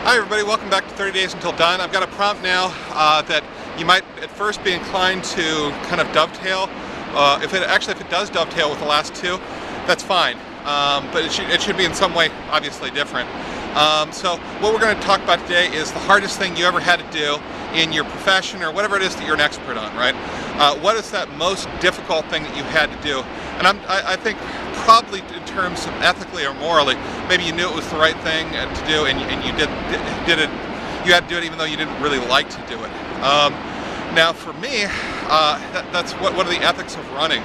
Hi everybody, welcome back to 30 Days Until Done. I've got a prompt now that you might at first be inclined to kind of dovetail. If it does dovetail with the last two, that's fine. But it should be in some way obviously different. So what we're going to talk about today is the hardest thing you ever had to do in your profession or whatever it is that you're an expert on, right? What is that most difficult thing that you had to do? And I think probably in terms of ethically or morally, maybe you knew it was the right thing to do, and you did it. You had to do it even though you didn't really like to do it. Now, for me, that's what are the ethics of running?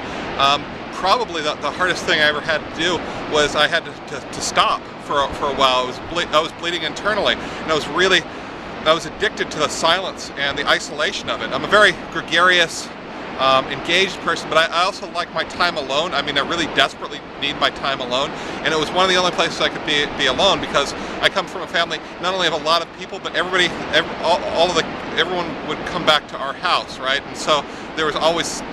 Probably the hardest thing I ever had to do was I had to stop for a while. I was bleeding internally, and I was addicted to the silence and the isolation of it. I'm a very gregarious, engaged person, but I also like my time alone. I mean, I really desperately need my time alone, and it was one of the only places I could be alone, because I come from a family not only of a lot of people, but everyone would come back to our house, right? And so there was always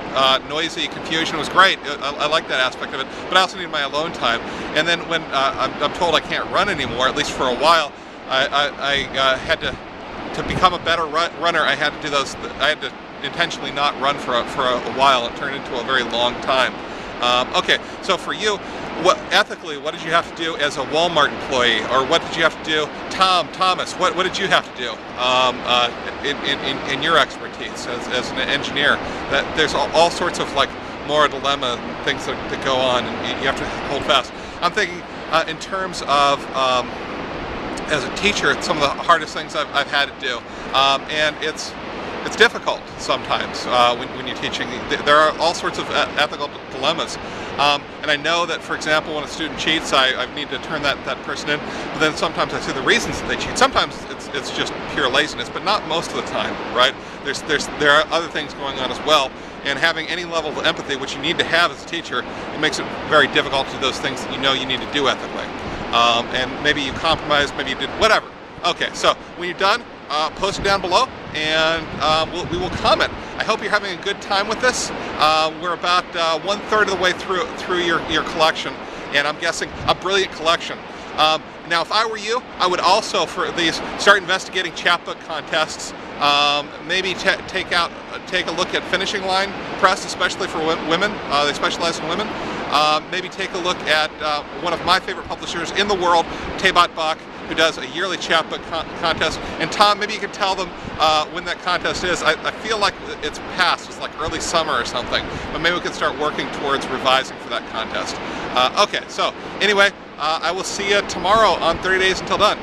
noisy confusion. It was great. I like that aspect of it, but I also need my alone time. And then when I'm told I can't run anymore, at least for a while, I had to become a better runner. I had to do those. I had to intentionally not run for a while. It turned into a very long time. Okay, so for you, ethically, what did you have to do as a Walmart employee, or what did you have to do, Thomas? What did you have to do in your expertise as an engineer? That there's all sorts of like moral dilemma things that go on, and you have to hold fast. I'm thinking in terms of as a teacher, it's some of the hardest things I've had to do, and it's difficult sometimes when you're teaching. There are all sorts of ethical dilemmas, and I know that, for example, when a student cheats, I need to turn that person in, but then sometimes I see the reasons that they cheat. Sometimes it's just pure laziness, but not most of the time, right? There are other things going on as well, and having any level of empathy, which you need to have as a teacher, it makes it very difficult to do those things that you know you need to do ethically. And maybe you compromise, maybe you did whatever. Okay, so when you're done, post it down below, and we will comment. I hope you're having a good time with this. We're about 1/3 of the way through your collection, and I'm guessing a brilliant collection. Now, if I were you, I would also, for these, start investigating chapbook contests. Maybe take a look at finishing line press, especially for women. They specialize in women. Maybe take a look at one of my favorite publishers in the world, Tabot Bach, who does a yearly chapbook contest. And Tom, maybe you can tell them when that contest is. I feel like it's past. It's like early summer or something. But maybe we can start working towards revising for that contest. Okay, so anyway, I will see you tomorrow on 30 Days Until Done.